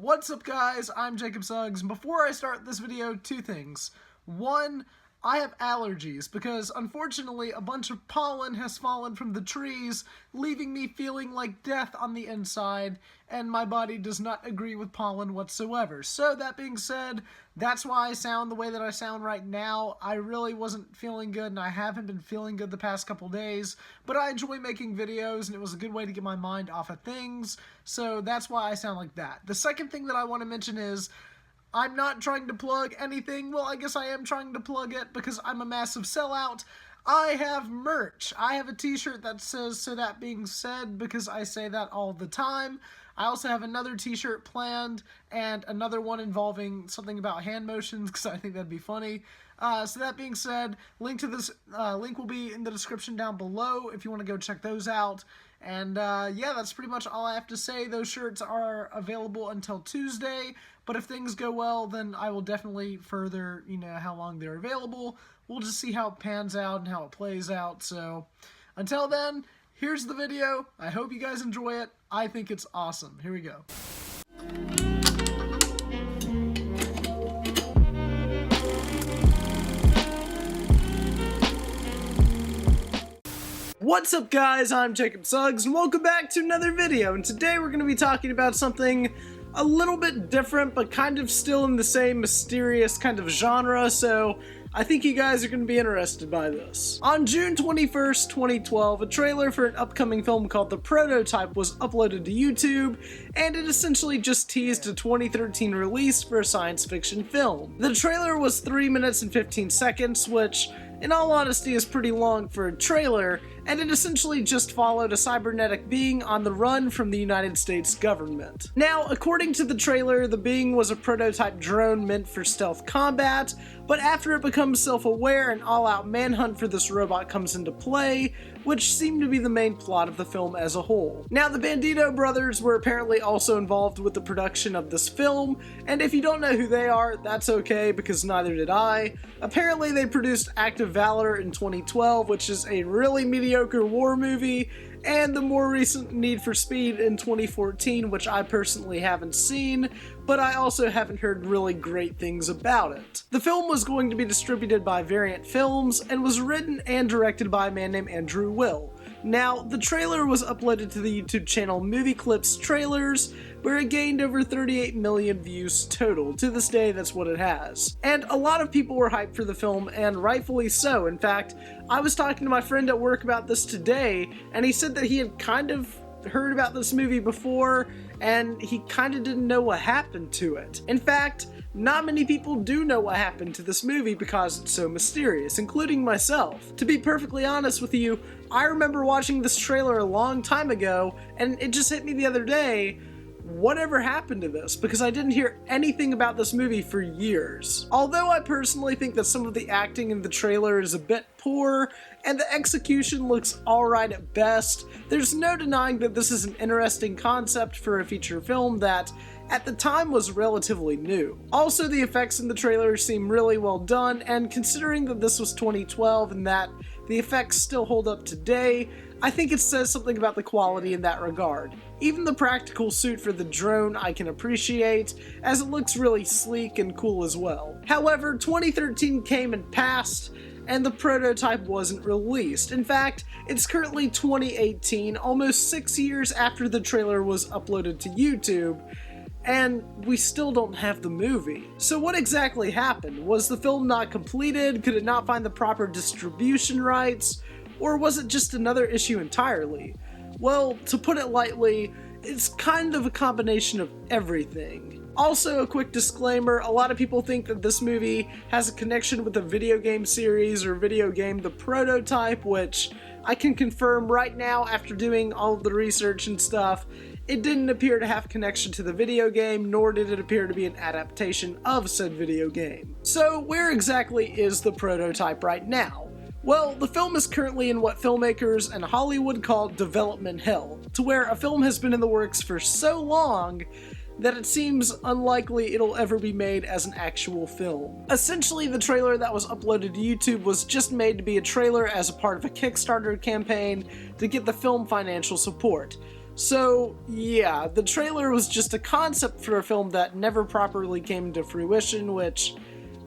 What's up guys, I'm JacobTSuggs, and before I start this video, two things. One, I have allergies because unfortunately a bunch of pollen has fallen from the trees, leaving me feeling like death on the inside, and my body does not agree with pollen whatsoever. So that being said, that's why I sound the way that I sound right now. I really wasn't feeling good, and I haven't been feeling good the past couple days, but I enjoy making videos, and it was a good way to get my mind off of things, so that's why I sound like that. The second thing that I want to mention is, I'm not trying to plug anything. Well, I guess I am trying to plug it because I'm a massive sellout. I have merch. I have a t-shirt that says, "So that being said," because I say that all the time. I also have another t-shirt planned and another one involving something about hand motions because I think that'd be funny. So that being said, link to this link will be in the description down below if you want to go check those out. And yeah, that's pretty much all I have to say. Those shirts are available until Tuesday, but if things go well, then I will definitely further, how long they're available. We'll just see how it pans out and how it plays out. So until then, here's the video. I hope you guys enjoy it. I think it's awesome. Here we go. What's up guys, I'm JacobTSuggs and welcome back to another video, and today we're going to be talking about something a little bit different but kind of still in the same mysterious kind of genre, so I think you guys are going to be interested by this. On June 21st, 2012, a trailer for an upcoming film called The Prototype was uploaded to YouTube, and it essentially just teased a 2013 release for a science fiction film. The trailer was 3 minutes and 15 seconds, which in all honesty is pretty long for a trailer, and it essentially just followed a cybernetic being on the run from the United States government. Now, according to the trailer, the being was a prototype drone meant for stealth combat, but after it becomes self-aware, an all-out manhunt for this robot comes into play, which seemed to be the main plot of the film as a whole. Now, the Bandito brothers were apparently also involved with the production of this film, and if you don't know who they are, that's okay, because neither did I. Apparently, they produced Act of Valor in 2012, which is a really mediocre war movie, and the more recent Need for Speed in 2014, which I personally haven't seen, but I also haven't heard really great things about it. The film was going to be distributed by Variant Films, and was written and directed by a man named Andrew Will. Now, the trailer was uploaded to the YouTube channel Movie Clips Trailers, where it gained over 38 million views total. To this day, that's what it has. And a lot of people were hyped for the film, and rightfully so. In fact, I was talking to my friend at work about this today, and he said that he had kind of heard about this movie before, and he kind of didn't know what happened to it. In fact, not many people do know what happened to this movie because it's so mysterious, including myself. To be perfectly honest with you, I remember watching this trailer a long time ago, and it just hit me the other day, whatever happened to this? Because I didn't hear anything about this movie for years. Although I personally think that some of the acting in the trailer is a bit poor, and the execution looks alright at best, there's no denying that this is an interesting concept for a feature film that, at the time, was relatively new. Also, the effects in the trailer seem really well done, and considering that this was 2012 and that the effects still hold up today, I think it says something about the quality in that regard. Even the practical suit for the drone I can appreciate, as it looks really sleek and cool as well. However, 2013 came and passed, and the prototype wasn't released. In fact, it's currently 2018, almost 6 years after the trailer was uploaded to YouTube, and we still don't have the movie. So what exactly happened? Was the film not completed? Could it not find the proper distribution rights? Or was it just another issue entirely? Well, to put it lightly, it's kind of a combination of everything. Also, a quick disclaimer, a lot of people think that this movie has a connection with the video game series or video game The Prototype, which I can confirm right now after doing all of the research and stuff. It didn't appear to have connection to the video game, nor did it appear to be an adaptation of said video game. So where exactly is The Prototype right now? Well, the film is currently in what filmmakers and Hollywood call development hell, to where a film has been in the works for so long that it seems unlikely it'll ever be made as an actual film. Essentially, the trailer that was uploaded to YouTube was just made to be a trailer as a part of a Kickstarter campaign to get the film financial support. So yeah, the trailer was just a concept for a film that never properly came to fruition, which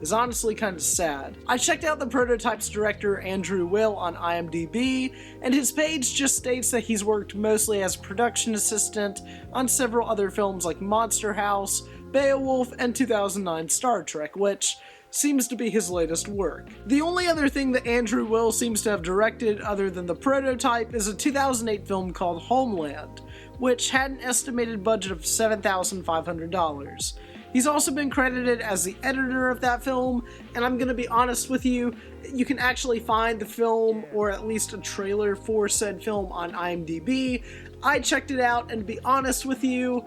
is honestly kind of sad. I checked out the prototype's director, Andrew Will, on IMDb, and his page just states that he's worked mostly as a production assistant on several other films like Monster House, Beowulf, and 2009 Star Trek, which seems to be his latest work. The only other thing that Andrew Will seems to have directed other than the prototype is a 2008 film called Homeland, which had an estimated budget of $7,500. He's also been credited as the editor of that film, and I'm gonna be honest with you, you can actually find the film, or at least a trailer for said film, on IMDb. I checked it out, and to be honest with you,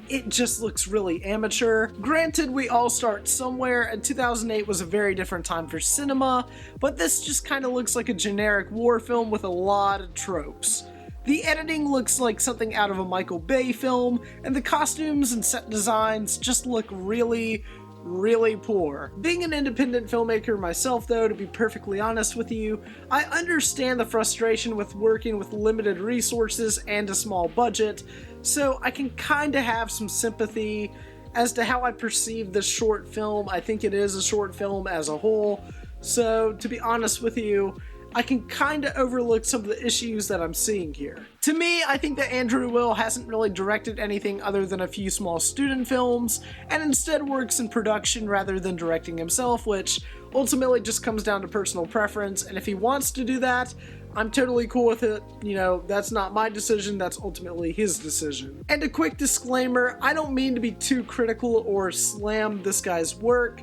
it just looks really amateur. Granted, we all start somewhere, and 2008 was a very different time for cinema, but this just kind of looks like a generic war film with a lot of tropes. The editing looks like something out of a Michael Bay film, and the costumes and set designs just look really, really poor. Being an independent filmmaker myself though, to be perfectly honest with you, I understand the frustration with working with limited resources and a small budget, so I can kinda have some sympathy as to how I perceive this short film. I think it is a short film as a whole, so to be honest with you, I can kinda overlook some of the issues that I'm seeing here. To me, I think that Andrew Will hasn't really directed anything other than a few small student films, and instead works in production rather than directing himself, which ultimately just comes down to personal preference, and if he wants to do that, I'm totally cool with it. You know, that's not my decision, that's ultimately his decision. And a quick disclaimer, I don't mean to be too critical or slam this guy's work.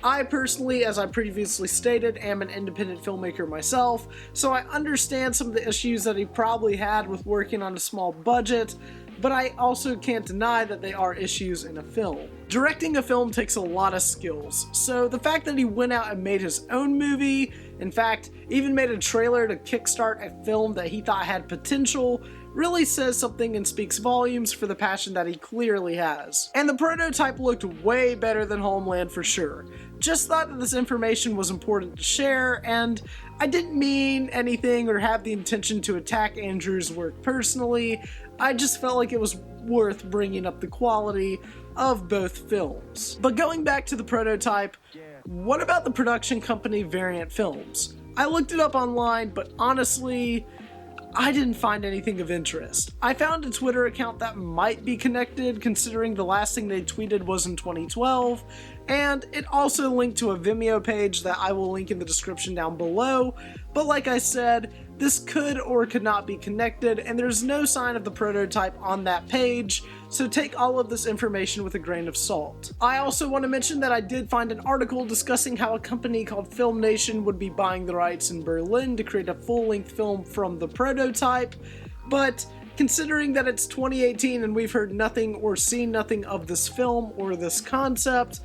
I personally, as I previously stated, am an independent filmmaker myself, so I understand some of the issues that he probably had with working on a small budget, but I also can't deny that they are issues in a film. Directing a film takes a lot of skills, so the fact that he went out and made his own movie, in fact, even made a trailer to kickstart a film that he thought had potential, really says something and speaks volumes for the passion that he clearly has. And the prototype looked way better than Homeland for sure. Just thought that this information was important to share, and I didn't mean anything or have the intention to attack Andrew's work personally. I just felt like it was worth bringing up the quality of both films. But going back to the prototype, what about the production company Variant Films? I looked it up online, but honestly, I didn't find anything of interest. I found a Twitter account that might be connected, considering the last thing they tweeted was in 2012, and it also linked to a Vimeo page that I will link in the description down below, but like I said, this could or could not be connected, and there's no sign of the prototype on that page, so take all of this information with a grain of salt. I also want to mention that I did find an article discussing how a company called Film Nation would be buying the rights in Berlin to create a full-length film from the prototype, but considering that it's 2018 and we've heard nothing or seen nothing of this film or this concept,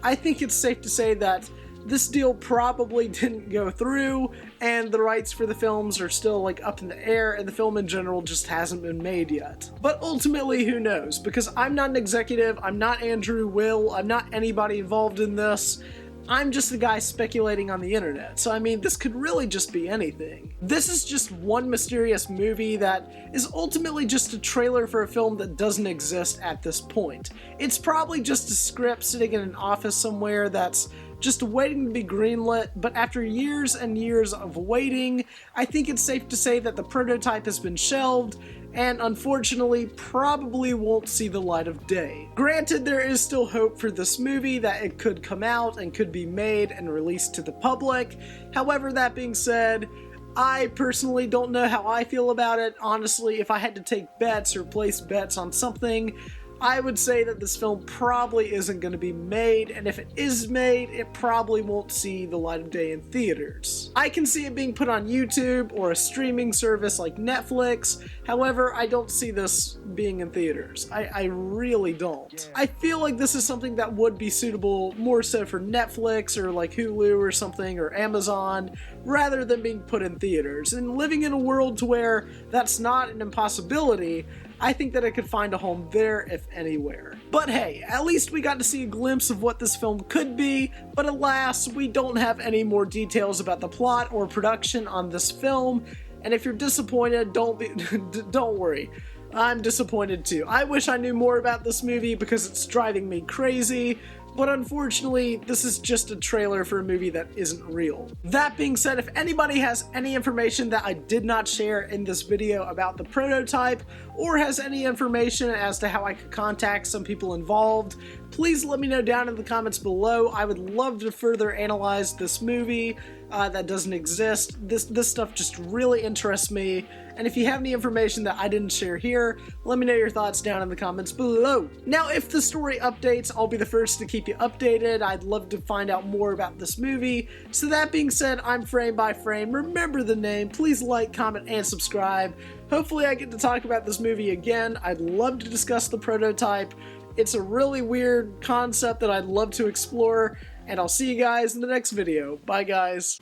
I think it's safe to say that this deal probably didn't go through, and the rights for the films are still like up in the air, and the film in general just hasn't been made yet. But ultimately, who knows? Because I'm not an executive, I'm not Andrew Will, I'm not anybody involved in this. I'm just a guy speculating on the internet, so I mean, this could really just be anything. This is just one mysterious movie that is ultimately just a trailer for a film that doesn't exist at this point. It's probably just a script sitting in an office somewhere that's just waiting to be greenlit, but after years and years of waiting, I think it's safe to say that the prototype has been shelved, and unfortunately probably won't see the light of day. Granted, there is still hope for this movie that it could come out and could be made and released to the public. However, that being said, I personally don't know how I feel about it. Honestly, if I had to take bets or place bets on something, I would say that this film probably isn't going to be made, and if it is made, it probably won't see the light of day in theaters. I can see it being put on YouTube or a streaming service like Netflix, however, I don't see this being in theaters. I really don't. I feel like this is something that would be suitable more so for Netflix or like Hulu or something, or Amazon, rather than being put in theaters. And living in a world to where that's not an impossibility, I think that it could find a home there if anywhere. But hey, at least we got to see a glimpse of what this film could be, but alas, we don't have any more details about the plot or production on this film. And if you're disappointed, don't worry. I'm disappointed too. I wish I knew more about this movie because it's driving me crazy, but unfortunately, this is just a trailer for a movie that isn't real. That being said, if anybody has any information that I did not share in this video about the prototype, or has any information as to how I could contact some people involved, please let me know down in the comments below. I would love to further analyze this movie that doesn't exist. This stuff just really interests me. And if you have any information that I didn't share here, let me know your thoughts down in the comments below. Now, if the story updates, I'll be the first to keep you updated. I'd love to find out more about this movie. So that being said, I'm Frame by Frame. Remember the name. Please like, comment, and subscribe. Hopefully I get to talk about this movie again. I'd love to discuss the prototype. It's a really weird concept that I'd love to explore. And I'll see you guys in the next video. Bye, guys.